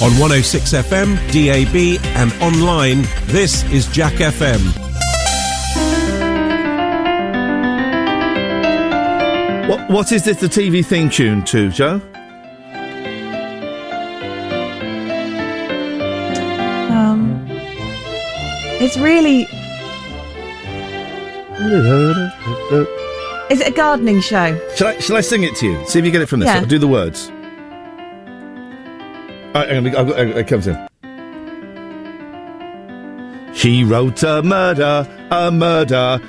On 106 FM, DAB and online, this is Jack FM. What is this the TV theme tune to, Joe? It's really... Is it a gardening show? Shall I sing it to you? See if you get it from this. Yeah. I'll do the words. All right, it comes in. She wrote a murder,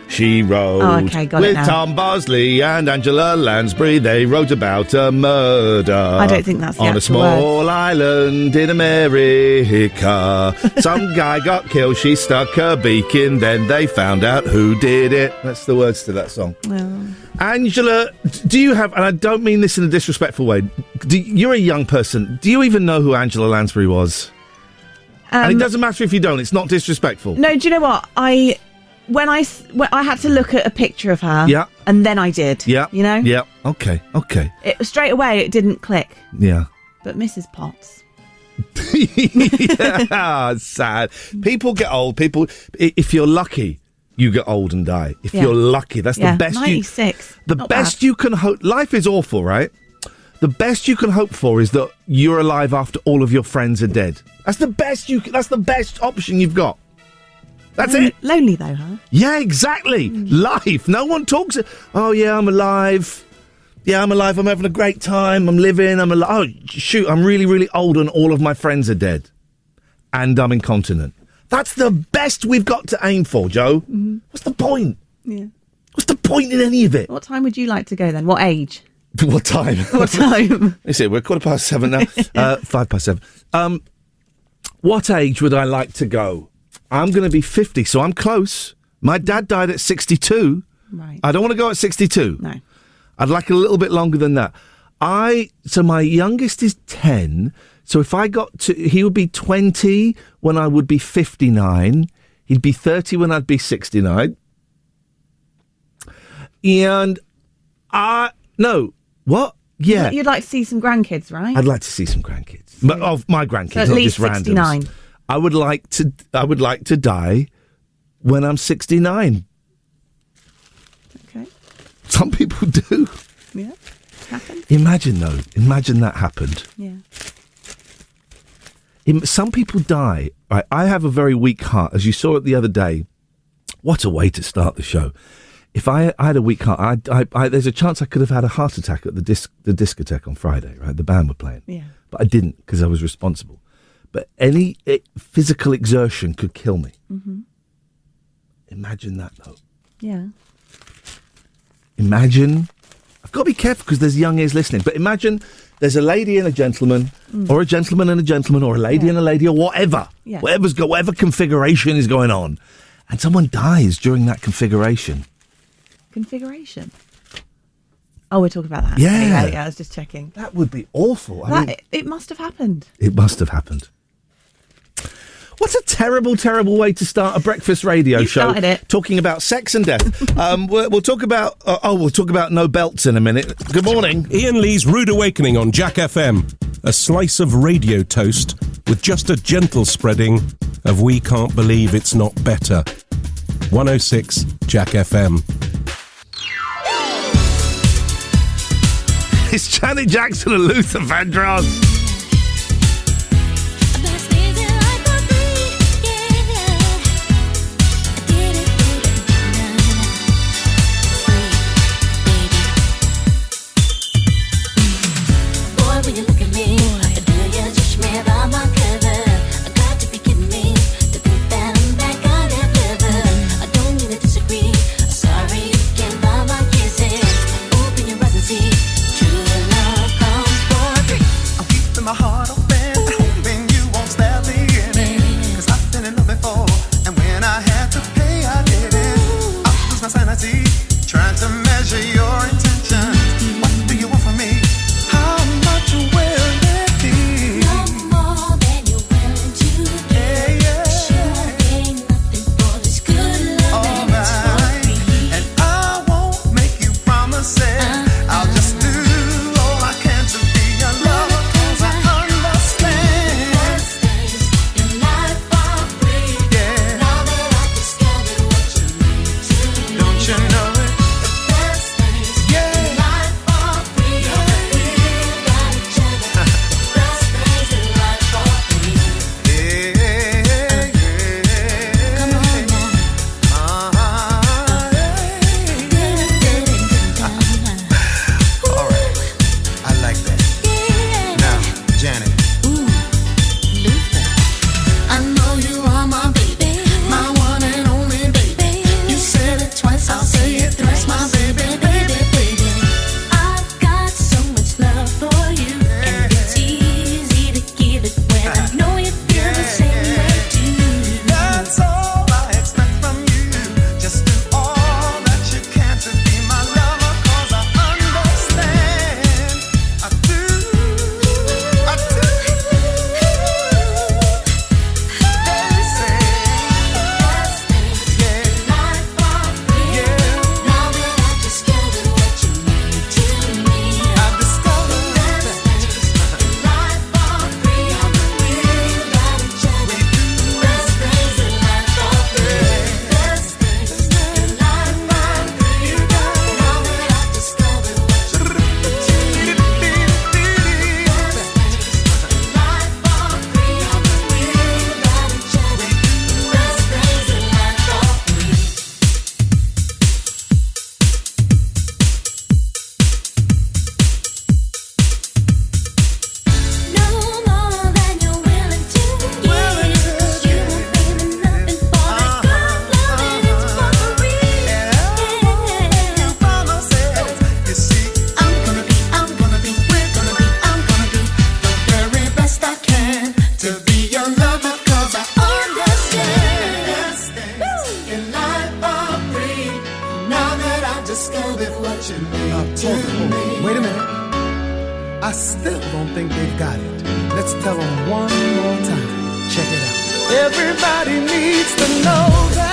she wrote. Oh, okay, got it now. With Tom Bosley and Angela Lansbury, they wrote about a murder. I don't think that's the on a actual small words. island in America. Some guy got killed, she stuck her beak in, then they found out who did it. That's the words to that song. Well, Angela, do you have, and I don't mean this in a disrespectful way, you're a young person, do you even know who Angela Lansbury was? And it doesn't matter if you don't, it's not disrespectful. No, do you know what? When I had to look at a picture of her, Yeah. and then I did. Yeah. You know? Yeah, okay. Straight away, it didn't click. Yeah. But Mrs. Potts. Yeah, sad. People get old, if you're lucky, you get old and die. If you're lucky, that's the best 96. The Not best bad. you can hope, life is awful, right? The best you can hope for is that you're alive after all of your friends are dead. That's the best option you've got. That's it. Lonely though, huh? Yeah, exactly. Life. No one talks. Oh, yeah, I'm alive. Yeah, I'm alive. I'm having a great time. I'm living. I'm alive. Oh, shoot, I'm really, really old and all of my friends are dead. And I'm incontinent. That's the best we've got to aim for, Joe. Mm-hmm. What's the point? Yeah. What's the point in any of it? What time would you like to go then? What age? What time? What time? You see, we're 7:15 now. 7:05. What age would I like to go? I'm going to be 50, so I'm close. My dad died at 62. Right. I don't want to go at 62. No. I'd like a little bit longer than that. So my youngest is 10. So if I got to, he would be 20 when I would be 59. He'd be 30 when I'd be 69. And no, what? Yeah. You'd like to see some grandkids, right? I'd like to see some grandkids. But of my grandkids, So at not least just randoms. 69. I would like to die when I'm 69. Okay. Some people do. Yeah. Happens. Imagine that happened. Yeah. Some people die. Right? I have a very weak heart, as you saw it the other day. What a way to start the show. If I had a weak heart, there's a chance I could have had a heart attack at the discotheque on Friday, right? The band were playing. Yeah. But I didn't because I was responsible. But any physical exertion could kill me. Mm-hmm. Imagine that, though. Yeah. Imagine. I've got to be careful because there's young ears listening. But imagine there's a lady and a gentleman, or a gentleman and a gentleman, or a lady and a lady, or whatever. Yeah. Whatever configuration is going on. And someone dies during that configuration. Configuration. Oh, we're talking about that. Yeah. Anyway, I was just checking. That would be awful. I mean, It must have happened. it must have happened. What a terrible, terrible way to start a breakfast radio You show. started it. Talking about sex and death. We'll talk about. We'll talk about no belts in a minute. Good morning. Ian Lee's Rude Awakening on Jack FM. A slice of radio toast with just a gentle spreading of We Can't Believe It's Not Better. 106 Jack FM. It's Janet Jackson and Luther Vandross. Trying to measure your intentions. What do you want from me? How much will it be? No more than you're willing to do. Yeah. Sure ain't nothing for this good love. Alright. And I won't make you promises. I'll just do all I can to be your lover. 'Cause I understand. Come on, one more time. Check it out. Everybody needs to know that.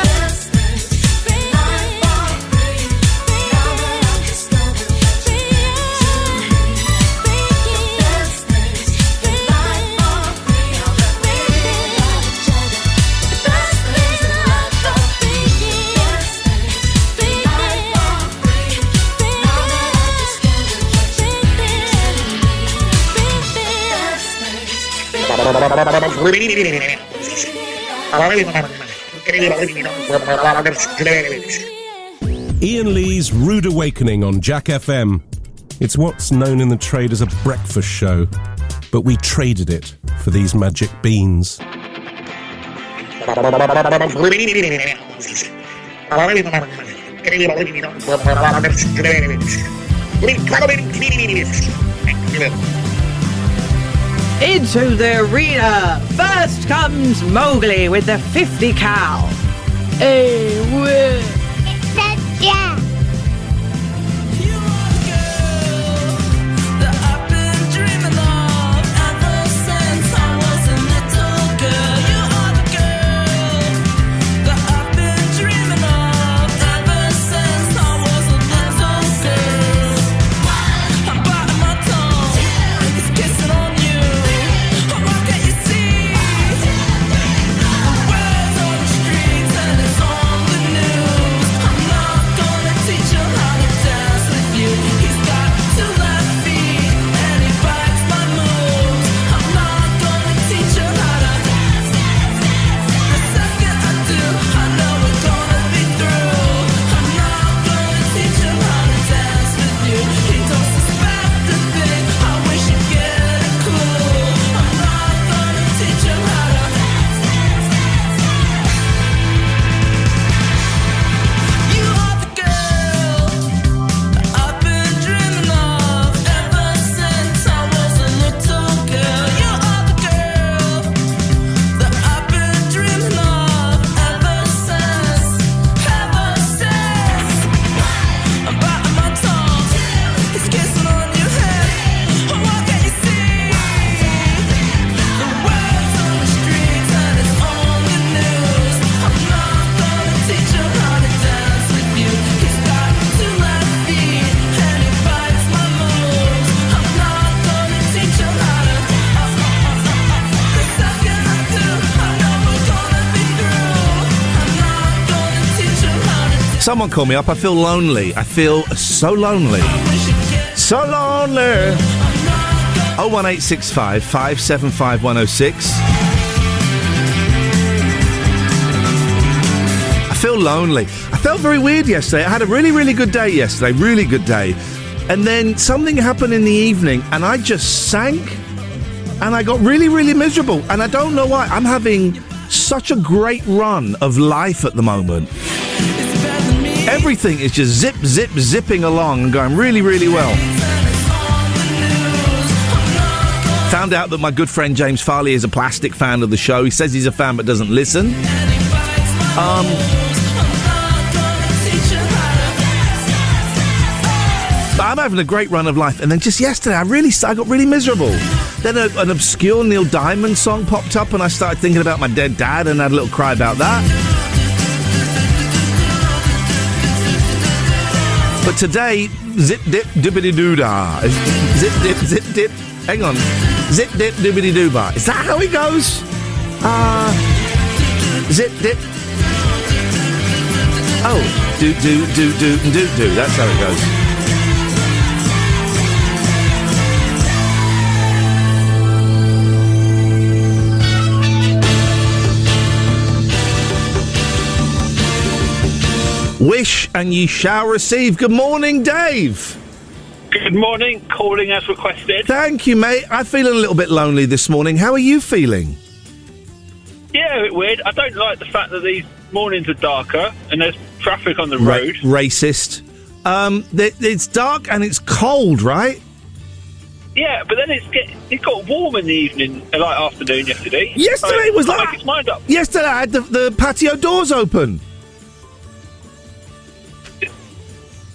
Iain Lee's Rude Awakening on Jack FM. It's what's known in the trade as a breakfast show, but we traded it for these magic beans. Into the arena, first comes Mowgli with the 50 cal. Hey, wait. That's yeah. Someone call me up. I feel lonely. I feel so lonely. So lonely. 01865 575 106. I feel lonely. I felt very weird yesterday. I had a really, really good day yesterday. Really good day. And then something happened in the evening and I just sank and I got really, really miserable. And I don't know why. I'm having such a great run of life at the moment. Everything is just zipping along and going really, really well. Found out that my good friend James Farley is a plastic fan of the show. He says he's a fan but doesn't listen. But I'm having a great run of life. And then just yesterday, I got really miserable. Then an obscure Neil Diamond song popped up and I started thinking about my dead dad and had a little cry about that. But today, zip dip dibbity doo dah. Zip dip. Hang on. Zip dip dibbity doo bar. Is that how it goes? Zip dip. Oh, do. That's how it goes. Wish and ye shall receive. Good morning, Dave. Good morning. Calling as requested. Thank you, mate. I feel a little bit lonely this morning. How are you feeling? Yeah, a bit weird. I don't like the fact that these mornings are darker and there's traffic on the road. Racist. It's dark and it's cold, right? Yeah, but then it got warm in the evening, like afternoon yesterday. Yesterday was like... Make its mind up. Yesterday I had the patio doors open.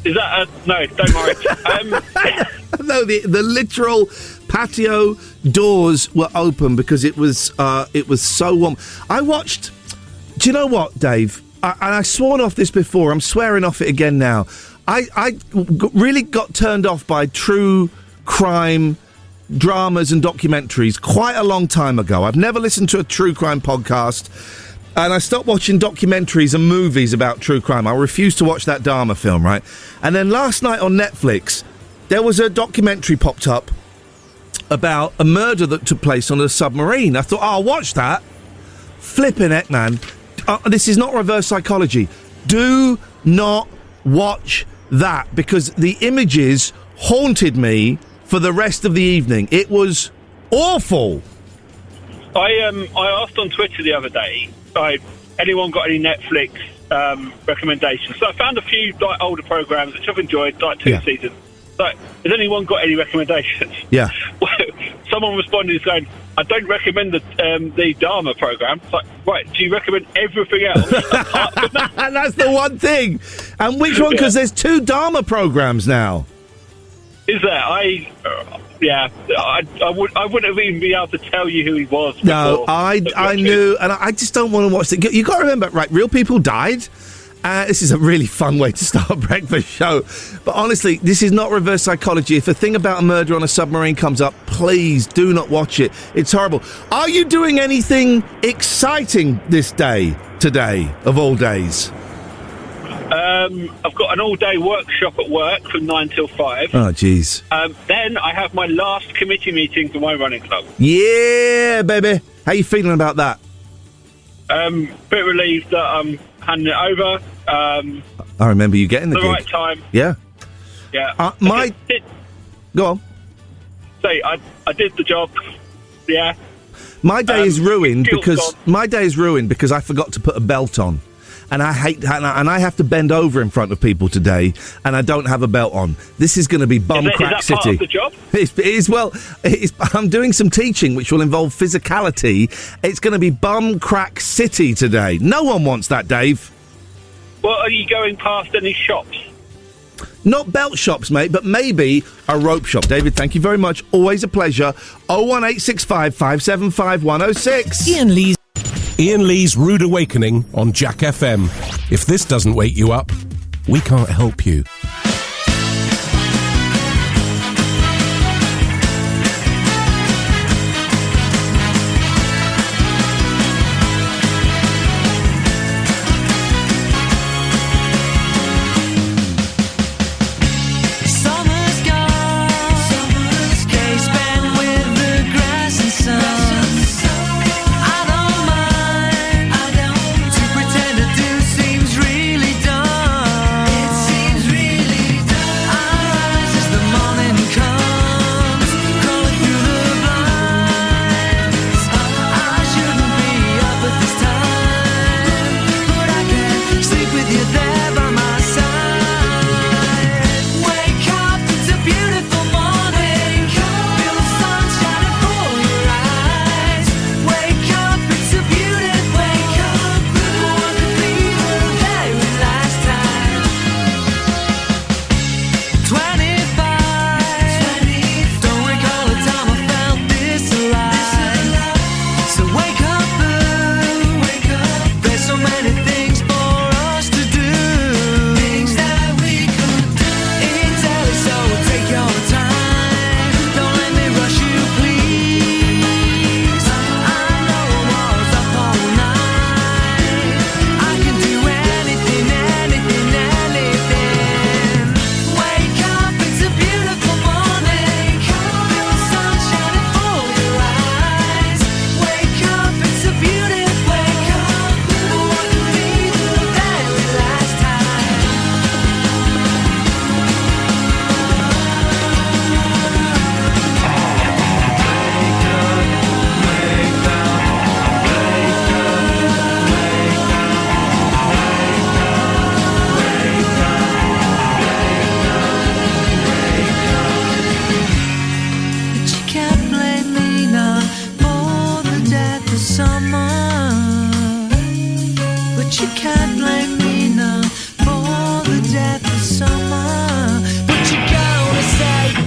Is that no, don't worry. No, the literal patio doors were open because it was so warm. I watched. Do you know what, Dave? And I've sworn off this before. I'm swearing off it again now. I really got turned off by true crime dramas and documentaries quite a long time ago. I've never listened to a true crime podcast, and I stopped watching documentaries and movies about true crime. I refused to watch that Dahmer film, right? And then last night on Netflix, there was a documentary popped up about a murder that took place on a submarine. I thought, I'll watch that. Flipping heck, man. This is not reverse psychology. Do not watch that, because the images haunted me for the rest of the evening. It was awful. I asked on Twitter the other day, anyone got any Netflix recommendations? So I found a few older programs which I've enjoyed, two seasons. So, has anyone got any recommendations? Yeah. Someone responded saying, I don't recommend the Dahmer program. It's like, right, do you recommend everything else? And that's the one thing. And which one? Because there's 2 Dahmer programs now. Is there? I wouldn't have even been able to tell you who he was. No, I knew, and I just don't want to watch it. You got to remember, right? Real people died. This is a really fun way to start a breakfast show. But honestly, this is not reverse psychology. If a thing about a murder on a submarine comes up, please do not watch it. It's horrible. Are you doing anything exciting this day, today, of all days? I've got an all-day workshop at work from 9 till 5. Oh, jeez. Then I have my last committee meeting for my running club. Yeah, baby. How you feeling about that? Bit relieved that I'm handing it over. I remember you getting the gig. right time. Yeah. Yeah. Go on. Say, I did the job. Yeah. My day is ruined because I forgot to put a belt on. And I have to bend over in front of people today, and I don't have a belt on. This is going to be bum crack is that city. Part of the job? It is. I'm doing some teaching, which will involve physicality. It's going to be bum crack city today. No one wants that, Dave. Well, are you going past any shops? Not belt shops, mate, but maybe a rope shop. David, thank you very much. Always a pleasure. 01865 575 106. Iain Lee's Rude Awakening on Jack FM. If this doesn't wake you up, we can't help you.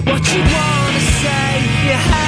What you wanna say, you have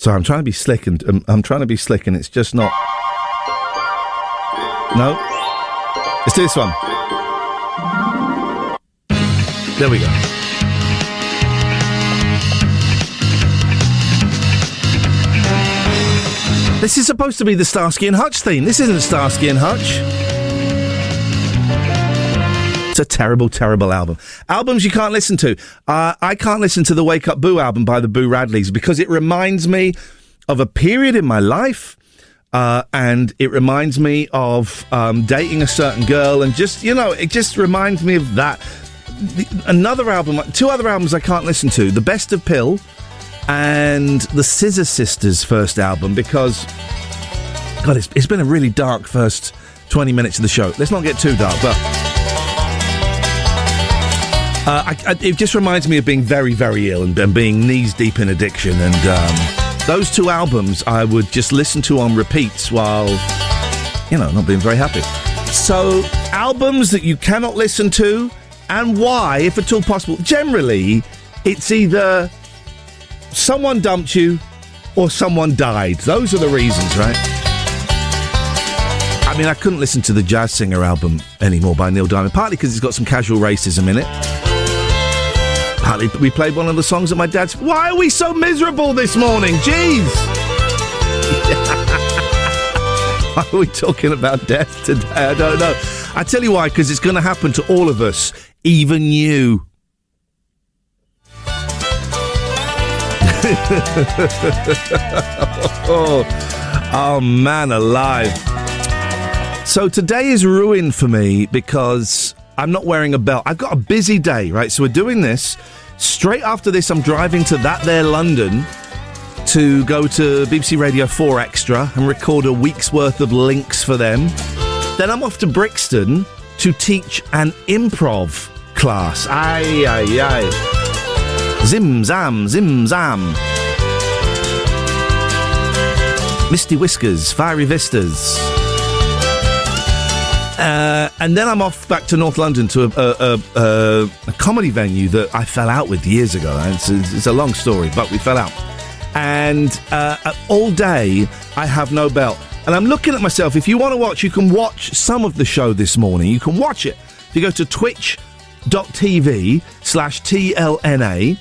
Sorry, I'm trying to be slick, and it's just not. No. Let's do this one. There we go. This is supposed to be the Starsky and Hutch theme. This isn't Starsky and Hutch. It's a terrible, terrible album. Albums you can't listen to. I can't listen to the Wake Up Boo album by the Boo Radleys because it reminds me of a period in my life, and it reminds me of dating a certain girl, and just, it just reminds me of that. Two other albums I can't listen to: The Best of Pill and the Scissor Sisters' first album, because God, it's been a really dark first 20 minutes of the show. Let's not get too dark, but it just reminds me of being very, very ill and being knees deep in addiction. And those two albums I would just listen to on repeats while, not being very happy. So, albums that you cannot listen to, and why, if at all possible. Generally, it's either someone dumped you or someone died. Those are the reasons, right? I mean, I couldn't listen to the Jazz Singer album anymore by Neil Diamond, partly because it's got some casual racism in it. Partly we played one of the songs at my dad's. Why are we so miserable this morning? Jeez! Why are we talking about death today? I don't know. I tell you why, because it's going to happen to all of us, even you. Oh, man alive. So today is ruined for me because I'm not wearing a belt. I've got a busy day, right? So we're doing this. Straight after this, I'm driving to That There London to go to BBC Radio 4 Extra and record a week's worth of links for them. Then I'm off to Brixton to teach an improv class. Aye, aye, aye. Zim, zam, zim, zam. Misty Whiskers, Fiery Vistas. And then I'm off back to North London to a comedy venue that I fell out with years ago. It's a long story, but we fell out. And all day, I have no belt. And I'm looking at myself. If you want to watch, you can watch some of the show this morning. You can watch it. If you go to twitch.tv/TLNA,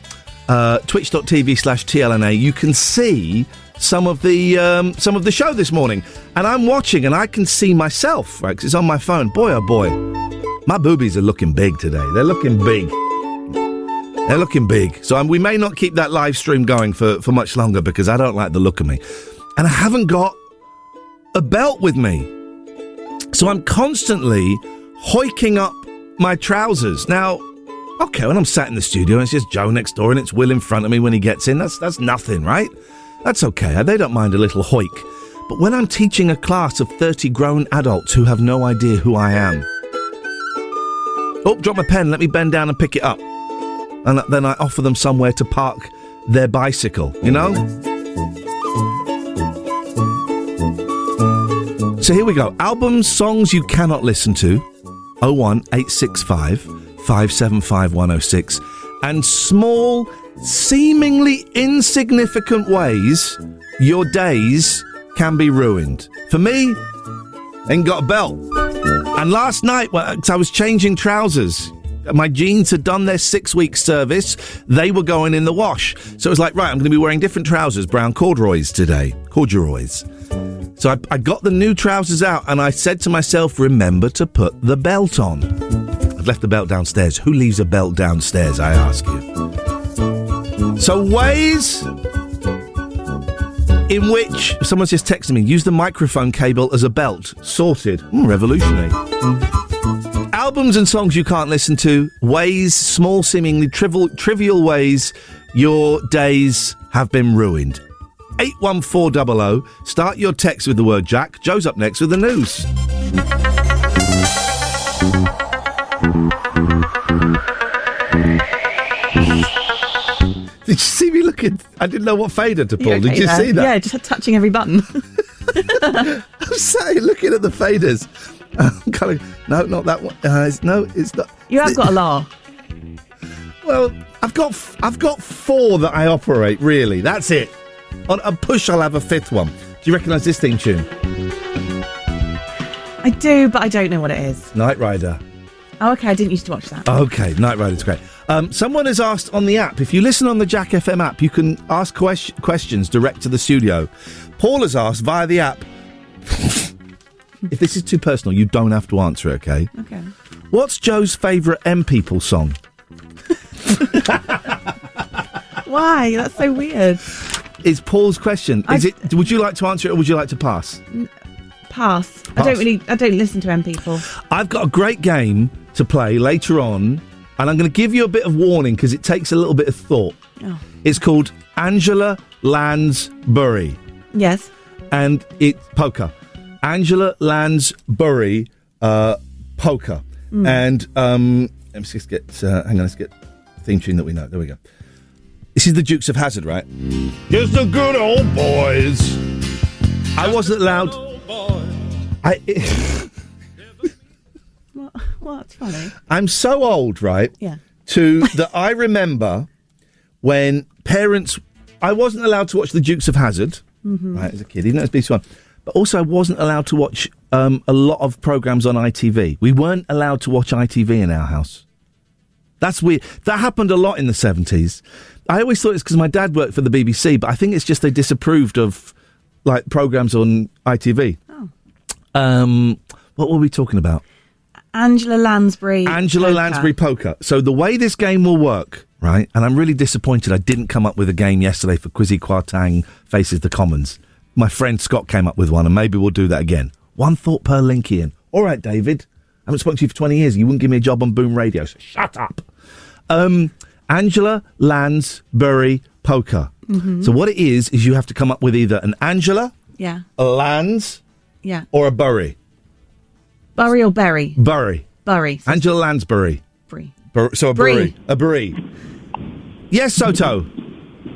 twitch.tv/TLNA, you can see some of the show this morning. And I'm watching, and I can see myself, right? Because it's on my phone. Boy, oh boy, my boobies are looking big today. They're looking big. They're looking big. So we may not keep that live stream going for much longer because I don't like the look of me. And I haven't got a belt with me. So I'm constantly hoiking up my trousers. Now, okay, when I'm sat in the studio and it's just Joe next door and it's Will in front of me when he gets in, that's nothing, right? That's okay. They don't mind a little hoik. But when I'm teaching a class of 30 grown adults who have no idea who I am. Oh, drop my pen. Let me bend down and pick it up. And then I offer them somewhere to park their bicycle, you know? So here we go. Albums, songs you cannot listen to. 01865 575 106. And small, seemingly insignificant ways your days can be ruined. For me, ain't got a belt. And last night, I was changing trousers. My jeans had done their 6-week service. They were going in the wash. So it was like, right, I'm going to be wearing different trousers, brown corduroys today. Corduroys. So I got the new trousers out and I said to myself, remember to put the belt on. I've left the belt downstairs. Who leaves a belt downstairs, I ask you? So ways in which, someone's just texted me, use the microphone cable as a belt. Sorted. Revolutionary. Albums and songs you can't listen to. Ways, small, seemingly trivial ways your days have been ruined. 81400. Start your text with the word Jack. Joe's up next with the news. Did you see me looking? I didn't know what fader to pull. Did you see that? Yeah, just touching every button. I'm sat looking at the faders. I'm kind of, no, not that one. No, it's not. You have got a law. Well, I've got 4 that I operate. Really, that's it. On a push, I'll have a fifth one. Do you recognise this theme tune? I do, but I don't know what it is. Knight Rider. Oh, okay, I didn't used to watch that. Okay, Knight Rider's great. Someone has asked on the app, if you listen on the Jack FM app, you can ask questions direct to the studio. Paul has asked via the app, if this is too personal, you don't have to answer it, okay? Okay. What's Joe's favourite M People song? Why? That's so weird. It's Paul's question. Would you like to answer it or would you like to pass? Pass. Pass. I don't listen to M People. I've got a great game to play later on, and I'm going to give you a bit of warning because it takes a little bit of thought. Oh. It's called Angela Lansbury. Yes. And it's poker. Angela Lansbury poker. And let's just get hang on, let's get the theme tune that we know. There we go. This is the Dukes of Hazzard, right? Just the good old boys. I wasn't allowed. What's funny? I'm so old, right? Yeah. That I remember when parents. I wasn't allowed to watch the Dukes of Hazzard, right, as a kid, even though it's BBC1. But also, I wasn't allowed to watch a lot of programmes on ITV. We weren't allowed to watch ITV in our house. That's weird. That happened a lot in the 70s. I always thought it's because my dad worked for the BBC, but I think it's just they disapproved of like programmes on ITV. Oh. What were we talking about? Angela Lansbury. Lansbury poker. So the way this game will work, right? And I'm really disappointed I didn't come up with a game yesterday for Quizzy Kwartang Faces the Commons. My friend Scott came up with one, and maybe we'll do that again. One thought per link, Iain. All right, David. I haven't spoken to you for 20 years. You wouldn't give me a job on Boom Radio, so shut up. Angela Lansbury poker. So what it is you have to come up with either an Angela, Yeah. a Lans, Yeah. or a Bury. Bury or Berry? Bury. Bury. So Angela Lansbury. Bury. So a Bury. A Bury. Yes, Soto.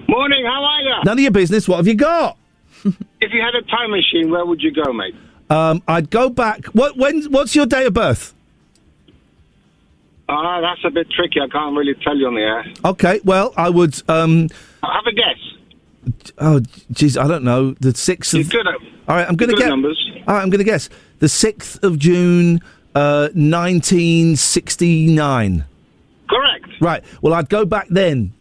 Morning, how are you? None of your business. What have you got? If you had a time machine, where would you go, mate? I'd go back. What's your date of birth? That's a bit tricky. I can't really tell you on the air. Okay, well, I would... Have a guess. Oh, geez, I don't know. The 6th of... You could have. All right, I'm going to Good guess. numbers. All right, I'm going to guess. The 6th of June, 1969. Correct. Right, well, I'd go back then.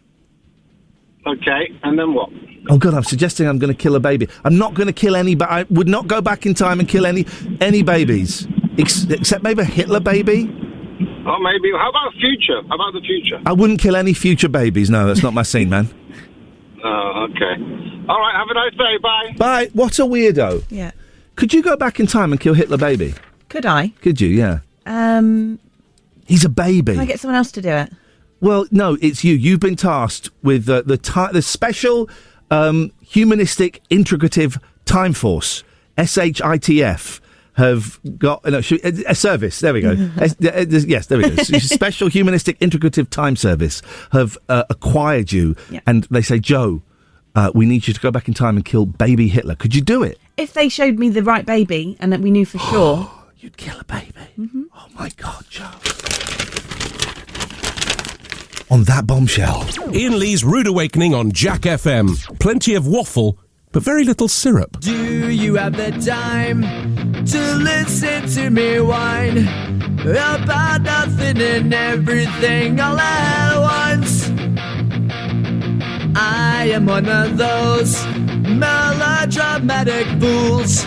Okay, and then what? Oh, God, I'm suggesting I'm going to kill a baby. I'm not going to kill any... I would not go back in time and kill any babies. Except maybe a Hitler baby. Oh, maybe. How about future? How about the future? I wouldn't kill any future babies. No, that's not my scene, man. Oh, okay. All right, have a nice day. Bye. Bye. What a weirdo. Yeah. Could you go back in time and kill Hitler baby? Could I? Could you, yeah. He's a baby. Can I get someone else to do it? Well, no, it's you. You've been tasked with the special humanistic integrative time force, SHITF, have got a service. There we go. Yes, there we go. Special humanistic integrative time service have acquired you, and they say, Joe, we need you to go back in time and kill baby Hitler. Could you do it? If they showed me the right baby and that we knew for sure. You'd kill a baby. Mm-hmm. Oh my God, Joe. On that bombshell. Iain Lee's Rude Awakening on Jack FM. Plenty of waffle, but very little syrup. Do you have the time to listen to me whine about nothing and everything all at once? I am one of those melodramatic fools,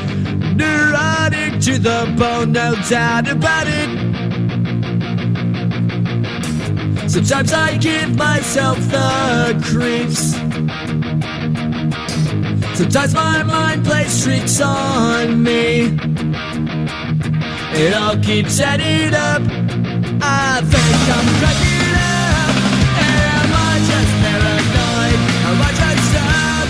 neurotic to the bone, no doubt about it. Sometimes I give myself the creeps. Sometimes my mind plays tricks on me. It all keeps adding up. I think I'm cracking up. Am I just paranoid? Am I just up?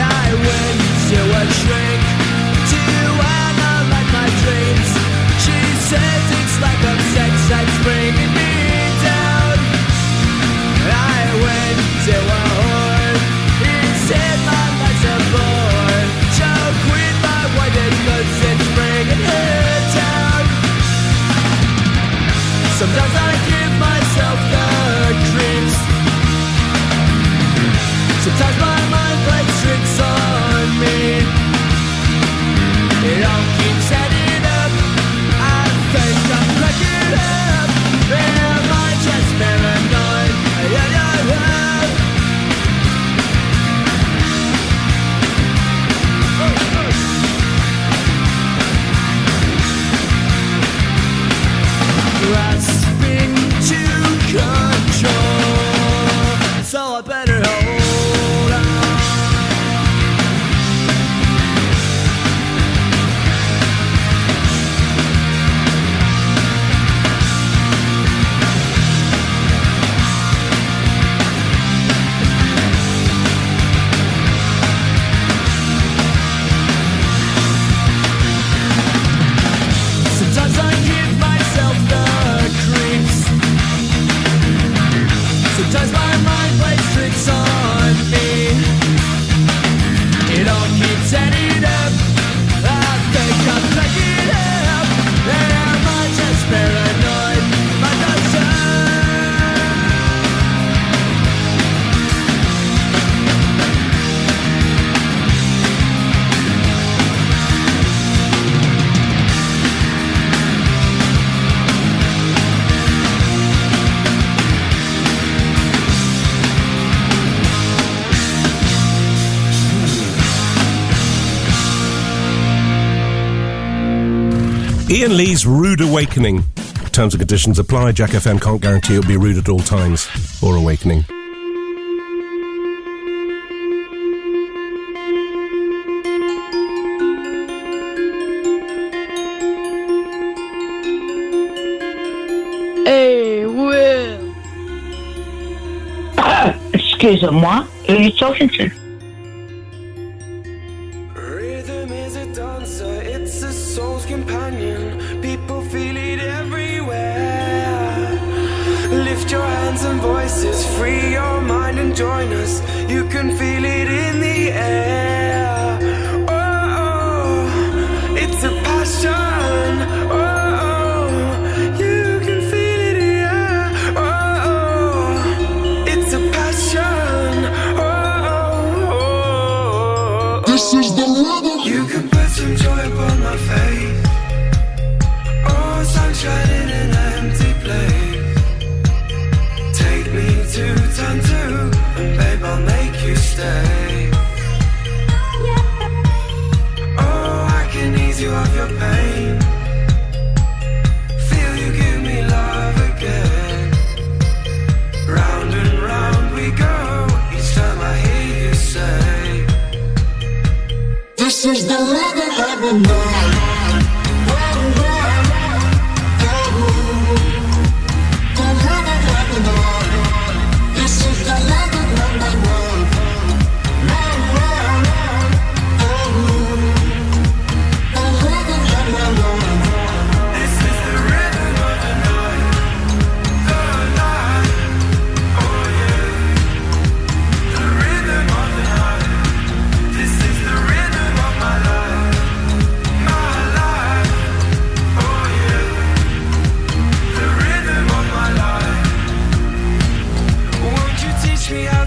I went to a shrink to analyze my dreams. She says it's like a sex that's bringing me down. I went to a whore. He said my life's a bore. So quit my wife because it's bringing her down. set it up. I think I'm picking up. Am I just paranoid? My Ian Lee's Rude Awakening. Terms and conditions apply. Jack FM can't guarantee it'll be rude at all times or awakening. Hey, Will. Excusez-moi, who are you talking to? Rhythm is a dancer, it's a soul's companion. People feel it everywhere. Lift your hands and voices, free your mind and join us. You can feel it in the air. Oh, it's a passion. Oh, you can feel it, yeah. Oh, it's a passion. Oh, this is the rhythm. You can put some joy upon my face. Oh, sunshine in an empty place. Take me to turn two, and babe, I'll make you stay. Oh, I can ease you of your pain. Feel you give me love again. Round and round we go, each time I hear you say, this is the rhythm of the night.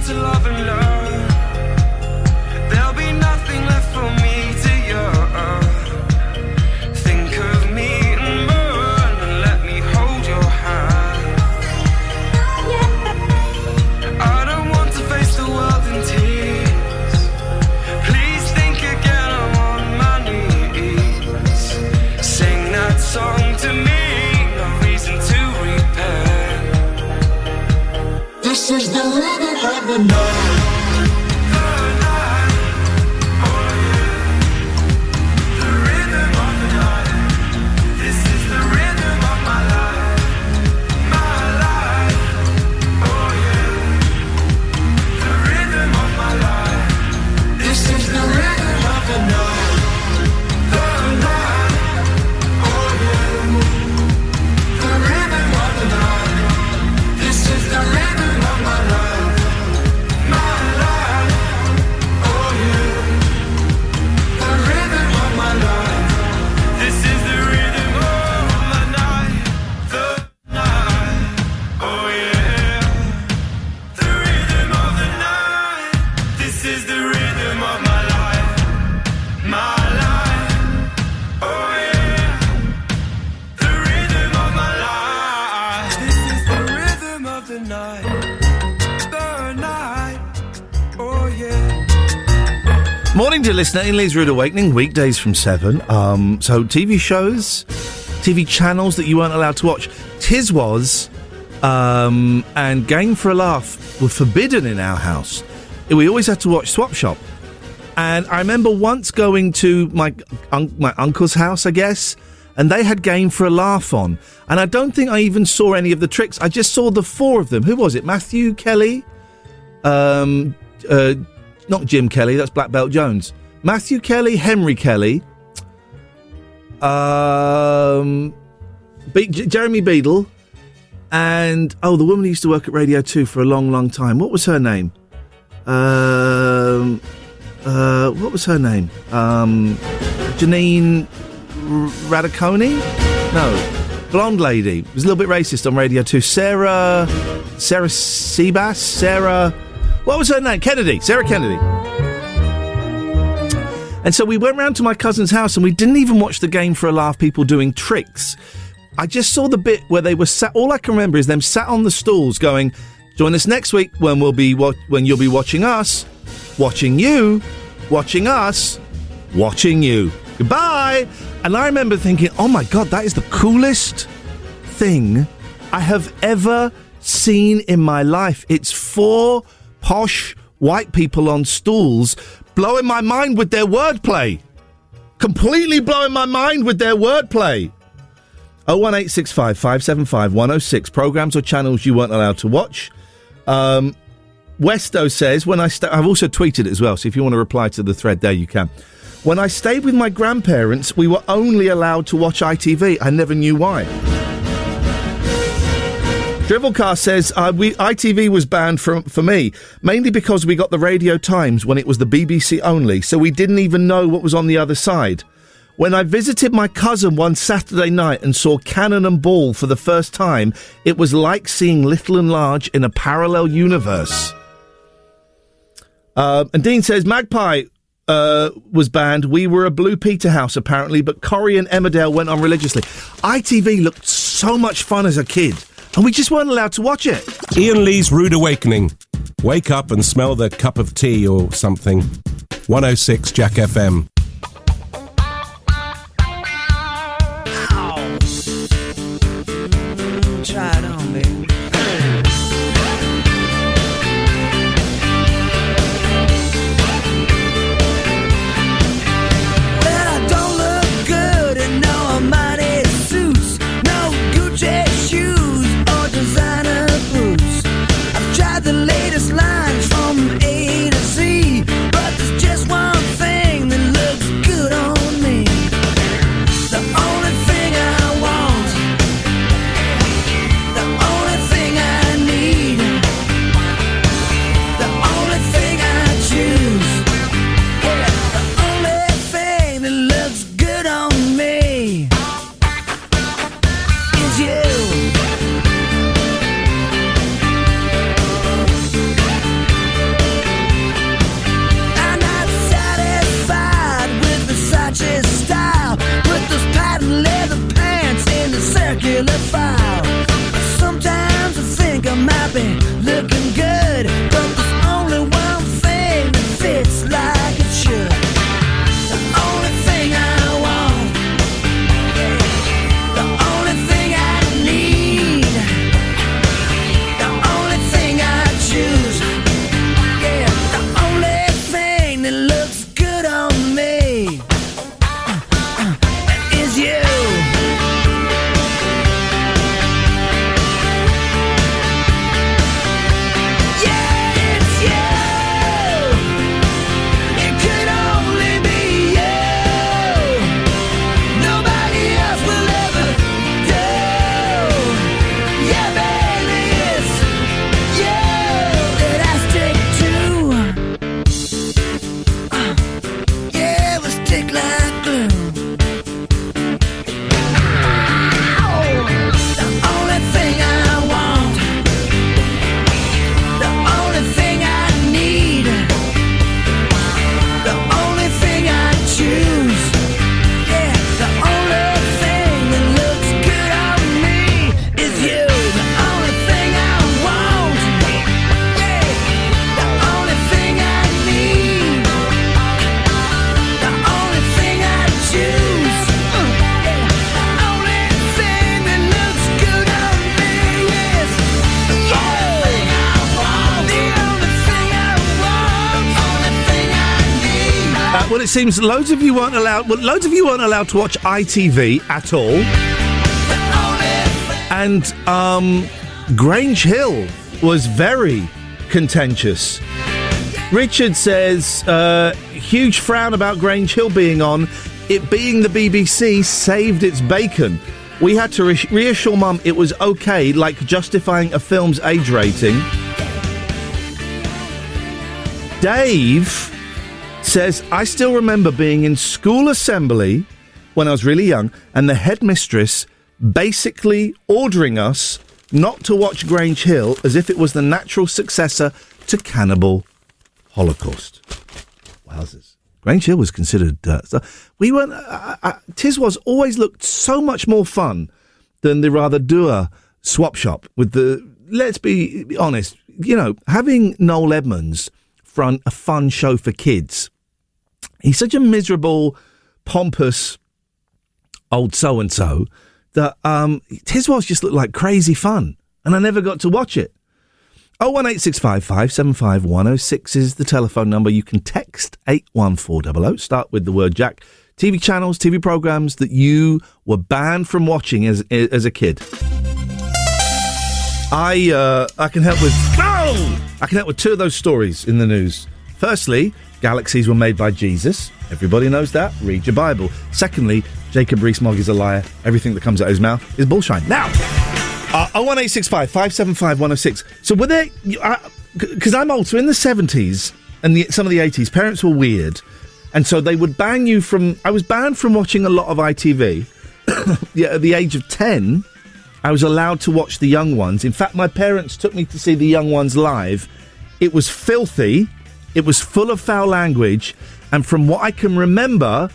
To love and learn, there'll be nothing left for me to yearn. Think of me and burn, and let me hold your hand. I don't want to face the world in tears. Please think again, I'm on my knees. Sing that song to me, no reason to repent. This is the rhythm of the night. Morning, dear listener. Ian Lee's Rude Awakening, weekdays from 7. So TV shows, TV channels that you weren't allowed to watch. Tiz was, and Game for a Laugh were forbidden in our house. We always had to watch Swap Shop. And I remember once going to my uncle's house, I guess, and they had Game for a Laugh on. And I don't think I even saw any of the tricks. I just saw the four of them. Who was it? Matthew Kelly? Not Jim Kelly, that's Black Belt Jones. Matthew Kelly, Henry Kelly, Jeremy Beadle, and, the woman who used to work at Radio 2 for a long, long time. What was her name? What what was her name? Janine Radiconi? No, blonde lady. It was a little bit racist on Radio 2. Sarah Seabass? Sarah... What was her name? Kennedy. Sarah Kennedy. And so we went round to my cousin's house and we didn't even watch the game for a laugh, people doing tricks. I just saw the bit where they were sat... All I can remember is them sat on the stools going, join us next week when you'll be watching us, watching you, watching us, watching you. Goodbye! And I remember thinking, oh my God, that is the coolest thing I have ever seen in my life. It's 4 posh white people on stools blowing my mind with their wordplay. Completely blowing my mind with their wordplay. 01865 575 106. Programmes or channels you weren't allowed to watch. Westo says, I've also tweeted it as well, so if you want to reply to the thread there, you can. When I stayed with my grandparents, we were only allowed to watch ITV. I never knew why. Drivelcast says, ITV was banned for me, mainly because we got the Radio Times when it was the BBC only, so we didn't even know what was on the other side. When I visited my cousin one Saturday night and saw Cannon and Ball for the first time, it was like seeing Little and Large in a parallel universe. And Dean says, Magpie was banned. We were a Blue Peter house, apparently, but Corrie and Emmerdale went on religiously. ITV looked so much fun as a kid, and we just weren't allowed to watch it. Ian Lee's Rude Awakening. Wake up and smell the cup of tea or something. 106 Jack FM. Try it on, baby. Well, I don't look good in no money suits, no Gucci shoes or designer boots. I've tried the latest lines from A to Z, but there's just one thing that looks good on me. The only thing I want, the only thing I need, the only thing I choose, yeah, the only thing that looks good on me is you. I'm not satisfied with Versace style, with those patent leather pants in the circular file. Sometimes I think I might be looking good, but there's only one thing that fits like it should. The only thing I want, the only thing I need, the only thing I choose, yeah, the only thing that looks good on me is you. Yeah, it's you. It could only be you. Nobody else will ever do. Yeah, baby, it's you that I stick to. Yeah, we stick like glue. The only thing I want, the only thing I need, the only thing I choose, yeah, the only thing that looks good on me is you. The only thing I want, yeah, the only thing I need, the only thing I choose, yeah, the only thing that looks good on me is you. The only thing I want, only thing I need. Well, it seems loads of you weren't allowed to watch ITV at all. And Grange Hill was very contentious. Richard says, huge frown about Grange Hill being on. It being the BBC saved its bacon. We had to reassure Mum it was okay, like justifying a film's age rating. Dave says, I still remember being in school assembly when I was really young, and the headmistress basically ordering us not to watch Grange Hill as if it was the natural successor to Cannibal Holocaust. Wowzers. Grange Hill was considered... we weren't... Tiswas always looked so much more fun than the rather dour swap shop with the... Let's be honest, you know, having Noel Edmonds front a fun show for kids, he's such a miserable, pompous old so-and-so that Tiswas just looked like crazy fun, and I never got to watch it. 01865 575 106 is the telephone number. You can text 81400. Start with the word Jack. TV channels, TV programmes that you were banned from watching as a kid. I can help with... No! I can help with two of those stories in the news. Firstly, galaxies were made by Jesus. Everybody knows that. Read your Bible. Secondly, Jacob Rees-Mogg is a liar. Everything that comes out of his mouth is bullshine. Now, 01865 575 106. So were there... Because I'm old, so in the 70s and some of the 80s, parents were weird. And so they would ban you from... I was banned from watching a lot of ITV. Yeah, at the age of 10, I was allowed to watch the young ones. In fact, my parents took me to see the young ones live. It was filthy. It was full of foul language. And from what I can remember...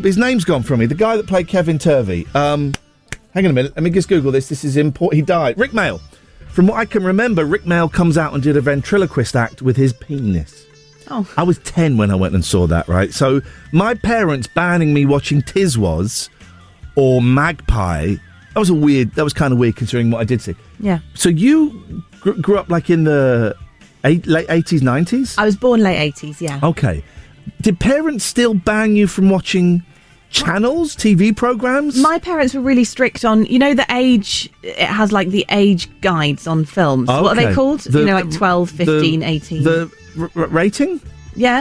his name's gone from me. The guy that played Kevin Turvey. Hang on a minute. Let me just Google this. This is important. He died. Rick Mail. From what I can remember, Rick Mail comes out and did a ventriloquist act with his penis. Oh. I was 10 when I went and saw that, right? So my parents banning me watching Tiswas or Magpie, that was kind of weird considering what I did see. Yeah. So you grew up like in the late 80s, 90s? I was born late 80s, yeah. Okay. Did parents still ban you from watching channels, TV programmes? My parents were really strict on, you know, the age, it has like the age guides on films. Oh, What are okay. they called? The- like 12, 15, 18. The rating? Yeah.